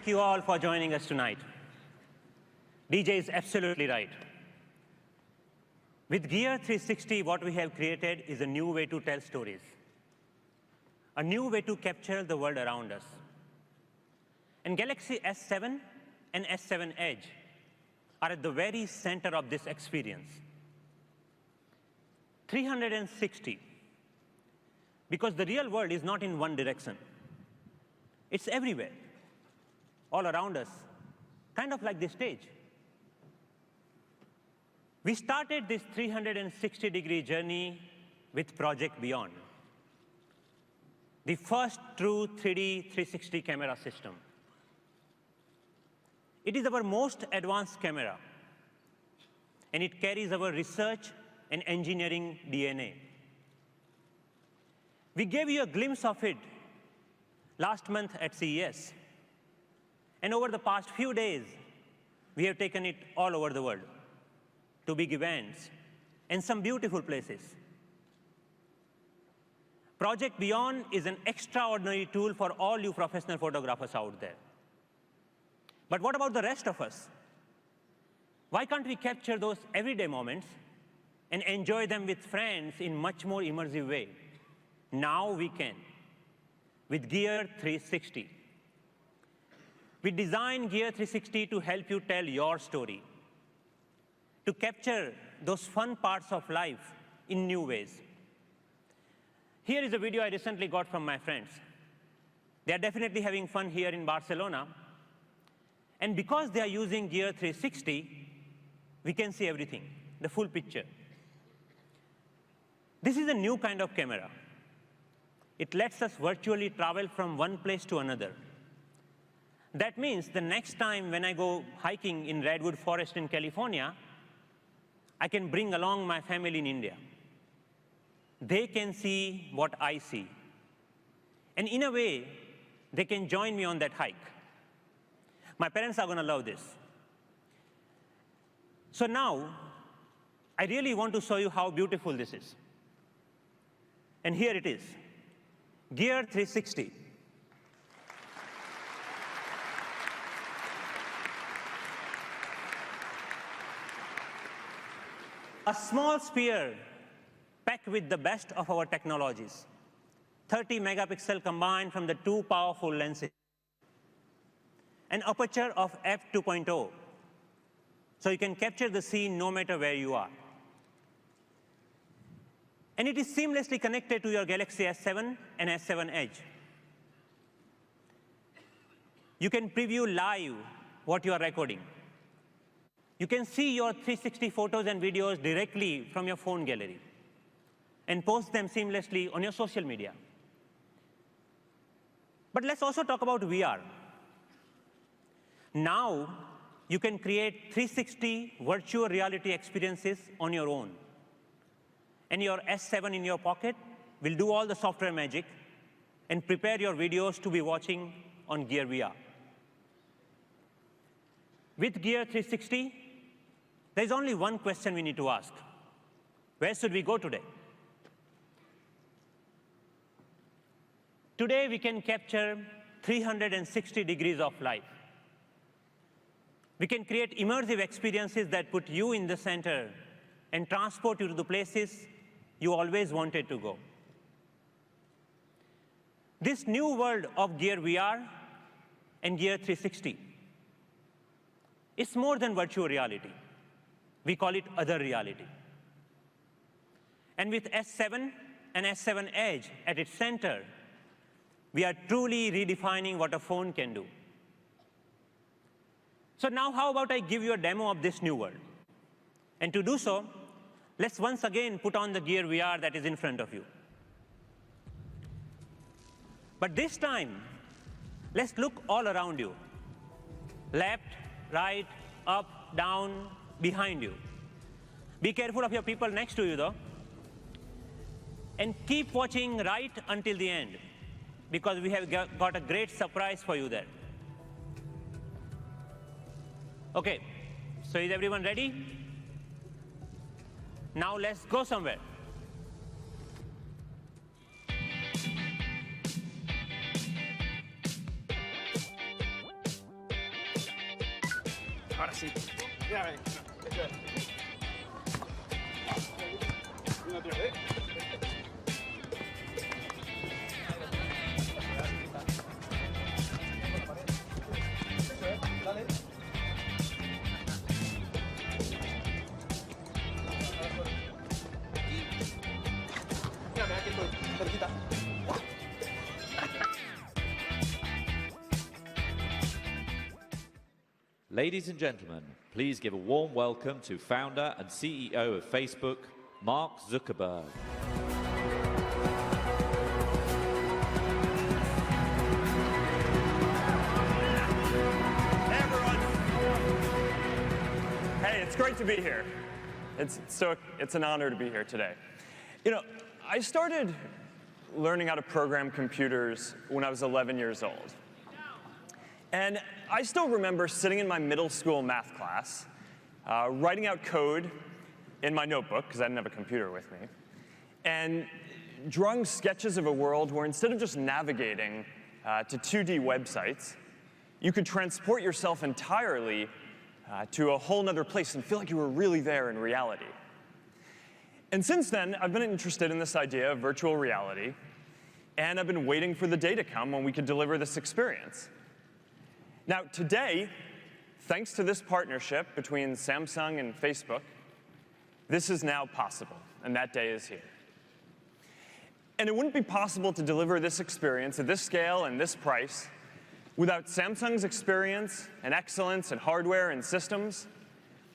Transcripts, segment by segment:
thank you all for joining us tonight. DJ is absolutely right. With Gear 360, what we have created is a new way to tell stories, a new way to capture the world around us. And Galaxy S7 and S7 Edge are at the very center of this experience. 360, because the real world is not in one direction. It's everywhere, all around us, kind of like this stage. We started this 360-degree journey with Project Beyond, the first true 3D 360 camera system. It is our most advanced camera, and it carries our research and engineering DNA. We gave you a glimpse of it last month at CES. And over the past few days, we have taken it all over the world to big events and some beautiful places. Project Beyond is an extraordinary tool for all you professional photographers out there. But what about the rest of us? Why can't we capture those everyday moments and enjoy them with friends in much more immersive way? Now we can, with Gear 360. We designed Gear 360 to help you tell your story, to capture those fun parts of life in new ways. Here is a video I recently got from my friends. They are definitely having fun here in Barcelona. And because they are using Gear 360, we can see everything, the full picture. This is a new kind of camera. It lets us virtually travel from one place to another. That means the next time when I go hiking in Redwood Forest in California, I can bring along my family in India. They can see what I see. And in a way, they can join me on that hike. My parents are going to love this. So now, I really want to show you how beautiful this is. And here it is, Gear 360. A small sphere packed with the best of our technologies, 30 megapixel combined from the two powerful lenses, an aperture of f2.0, so you can capture the scene no matter where you are. And it is seamlessly connected to your Galaxy S7 and S7 Edge. You can preview live what you are recording. You can see your 360 photos and videos directly from your phone gallery and post them seamlessly on your social media. But let's also talk about VR. Now, you can create 360 virtual reality experiences on your own. And your S7 in your pocket will do all the software magic and prepare your videos to be watching on Gear VR. With Gear 360, there's only one question we need to ask. Where should we go today? Today, we can capture 360 degrees of life. We can create immersive experiences that put you in the center and transport you to the places you always wanted to go. This new world of Gear VR and Gear 360 is more than virtual reality. We call it other reality. And with S7 and S7 Edge at its center, we are truly redefining what a phone can do. So now how about I give you a demo of this new world? And to do so, let's once again put on the Gear VR that is in front of you. But this time, let's look all around you. Left, right, up, down, behind you. Be careful of your people next to you, though. And keep watching right until the end, because we have got a great surprise for you there. OK, so is everyone ready? Now let's go somewhere. sí. Mira, ven. Eso es. Una otra vez. Dale. Mira, mira que estoy cerquita. Ladies and gentlemen, please give a warm welcome to founder and CEO of Facebook, Mark Zuckerberg. Hey, everyone. Hey, it's great to be here. It's an honor to be here today. You know, I started learning how to program computers when I was 11 years old. And I still remember sitting in my middle school math class, writing out code in my notebook, because I didn't have a computer with me, and drawing sketches of a world where instead of just navigating to 2D websites, you could transport yourself entirely to a whole nother place and feel like you were really there in reality. And since then, I've been interested in this idea of virtual reality, and I've been waiting for the day to come when we could deliver this experience. Now, today, thanks to this partnership between Samsung and Facebook, this is now possible, and that day is here. And it wouldn't be possible to deliver this experience at this scale and this price without Samsung's experience and excellence in hardware and systems,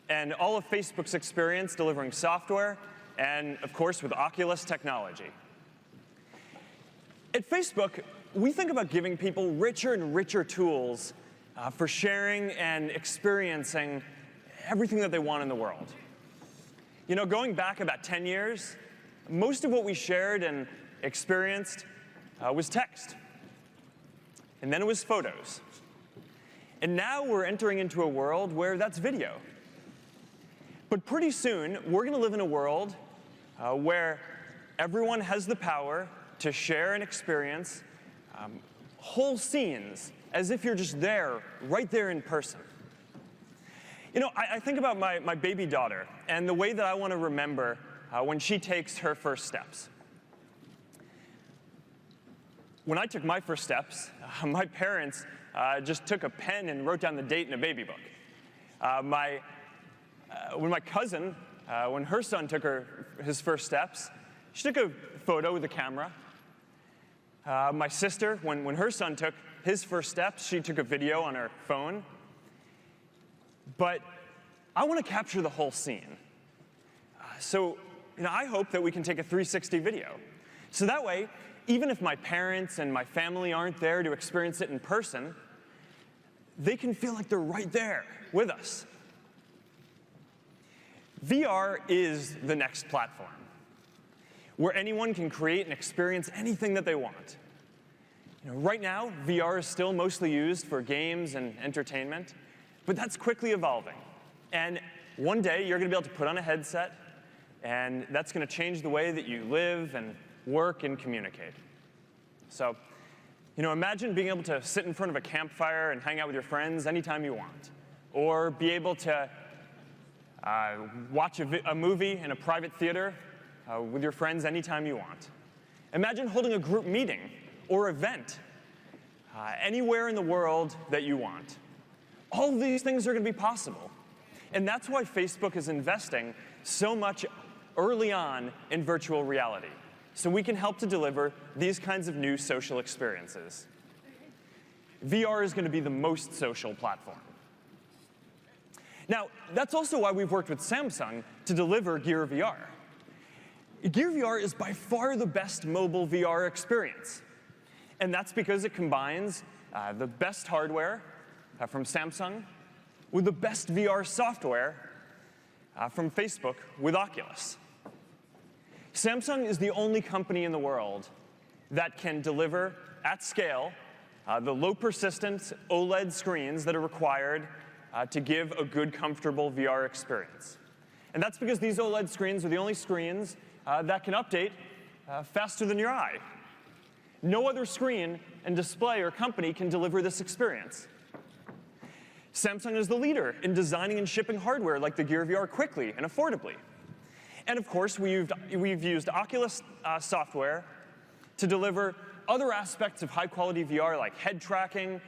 and all of Facebook's experience delivering software, and of course with Oculus technology. At Facebook, we think about giving people richer and richer tools for sharing and experiencing everything that they want in the world. You know, going back about 10 years, most of what we shared and experienced was text. And then it was photos. And now we're entering into a world where that's video. But pretty soon, we're going to live in a world where everyone has the power to share and experience whole scenes as if you're just there, right there in person. You know, I think about my baby daughter and the way that I want to remember when she takes her first steps. When I took my first steps, my parents just took a pen and wrote down the date in a baby book. When my cousin, when her son took his first steps, she took a photo with a camera. My sister, when her son took his first steps, she took a video on her phone. But I want to capture the whole scene. So I hope that we can take a 360 video. So that way, even if my parents and my family aren't there to experience it in person, they can feel like they're right there with us. VR is the next platform, where anyone can create and experience anything that they want. Right now, VR is still mostly used for games and entertainment, but that's quickly evolving. And one day, you're going to be able to put on a headset, and that's going to change the way that you live and work and communicate. So, imagine being able to sit in front of a campfire and hang out with your friends anytime you want, or be able to watch a movie in a private theater with your friends anytime you want. Imagine holding a group meeting or event anywhere in the world that you want. All of these things are going to be possible. And that's why Facebook is investing so much early on in virtual reality, so we can help to deliver these kinds of new social experiences. VR is going to be the most social platform. Now, that's also why we've worked with Samsung to deliver Gear VR. Gear VR is by far the best mobile VR experience. And that's because it combines the best hardware from Samsung with the best VR software from Facebook with Oculus. Samsung is the only company in the world that can deliver at scale the low persistence OLED screens that are required to give a good, comfortable VR experience. And that's because these OLED screens are the only screens that can update faster than your eye. No other screen and display or company can deliver this experience. Samsung is the leader in designing and shipping hardware like the Gear VR quickly and affordably. And of course, we've used Oculus software to deliver other aspects of high-quality VR like head tracking,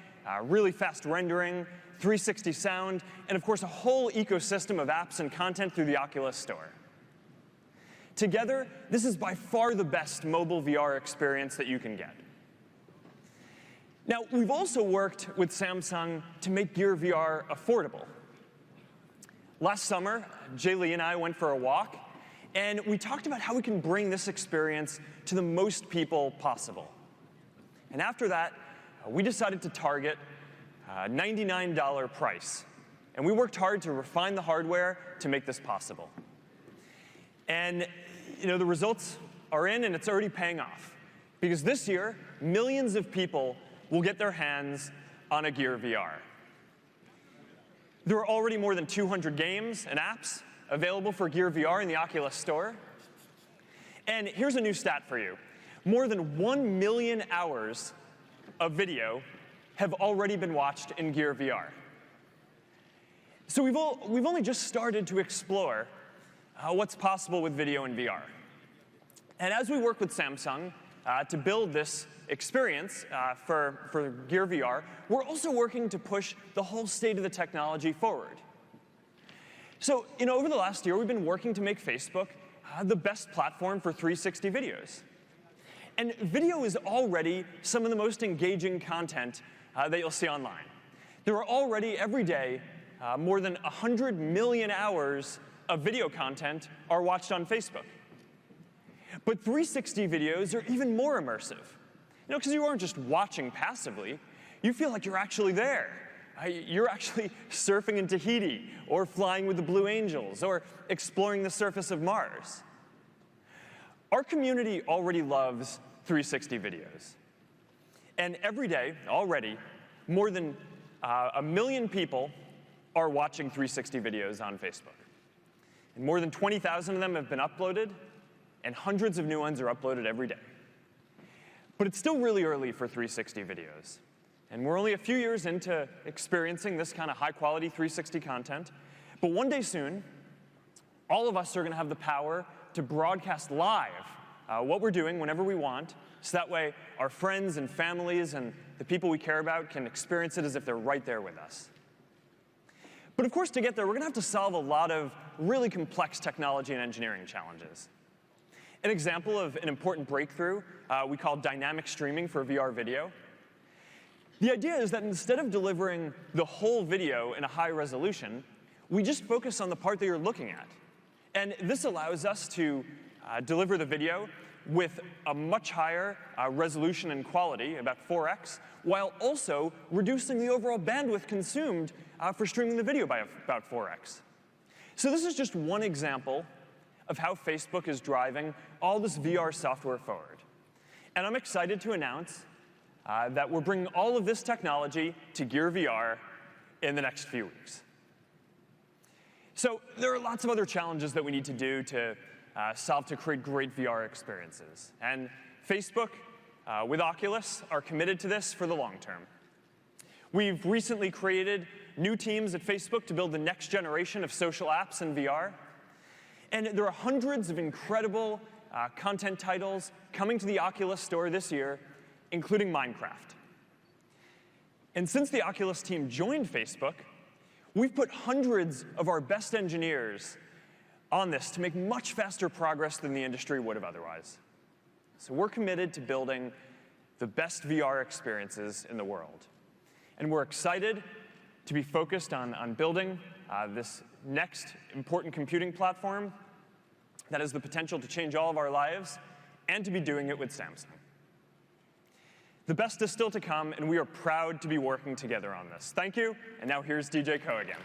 really fast rendering, 360 sound, and of course, a whole ecosystem of apps and content through the Oculus Store. Together, this is by far the best mobile VR experience that you can get. Now, we've also worked with Samsung to make Gear VR affordable. Last summer, Jay Lee and I went for a walk, and we talked about how we can bring this experience to the most people possible. And after that, we decided to target a $99 price. And we worked hard to refine the hardware to make this possible. And the results are in, and it's already paying off. Because this year, millions of people will get their hands on a Gear VR. There are already more than 200 games and apps available for Gear VR in the Oculus Store. And here's a new stat for you. More than 1 million hours of video have already been watched in Gear VR. So we've only just started to explore what's possible with video in VR. And as we work with Samsung to build this experience for Gear VR, we're also working to push the whole state of the technology forward. So, over the last year, we've been working to make Facebook the best platform for 360 videos. And video is already some of the most engaging content that you'll see online. There are already, every day, more than 100 million hours of video content are watched on Facebook. But 360 videos are even more immersive. Because you aren't just watching passively, you feel like you're actually there. You're actually surfing in Tahiti, or flying with the Blue Angels, or exploring the surface of Mars. Our community already loves 360 videos. And every day, already, more than 1 million people are watching 360 videos on Facebook. And more than 20,000 of them have been uploaded, and hundreds of new ones are uploaded every day. But it's still really early for 360 videos. And we're only a few years into experiencing this kind of high-quality 360 content. But one day soon, all of us are going to have the power to broadcast live what we're doing whenever we want, so that way our friends and families and the people we care about can experience it as if they're right there with us. But of course, to get there, we're going to have to solve a lot of really complex technology and engineering challenges. An example of an important breakthrough we call dynamic streaming for VR video. The idea is that instead of delivering the whole video in a high resolution, we just focus on the part that you're looking at. And this allows us to deliver the video with a much higher resolution and quality, about 4x, while also reducing the overall bandwidth consumed for streaming the video by about 4x. So this is just one example of how Facebook is driving all this VR software forward. And I'm excited to announce that we're bringing all of this technology to Gear VR in the next few weeks. So there are lots of other challenges that we need to do to solve to create great VR experiences. And Facebook, with Oculus, are committed to this for the long term. We've recently created new teams at Facebook to build the next generation of social apps in VR. And there are hundreds of incredible content titles coming to the Oculus Store this year, including Minecraft. And since the Oculus team joined Facebook, we've put hundreds of our best engineers on this to make much faster progress than the industry would have otherwise. So we're committed to building the best VR experiences in the world. And we're excited to be focused on building this next important computing platform that has the potential to change all of our lives, and to be doing it with Samsung. The best is still to come, and we are proud to be working together on this. Thank you, and now here's DJ Ko again.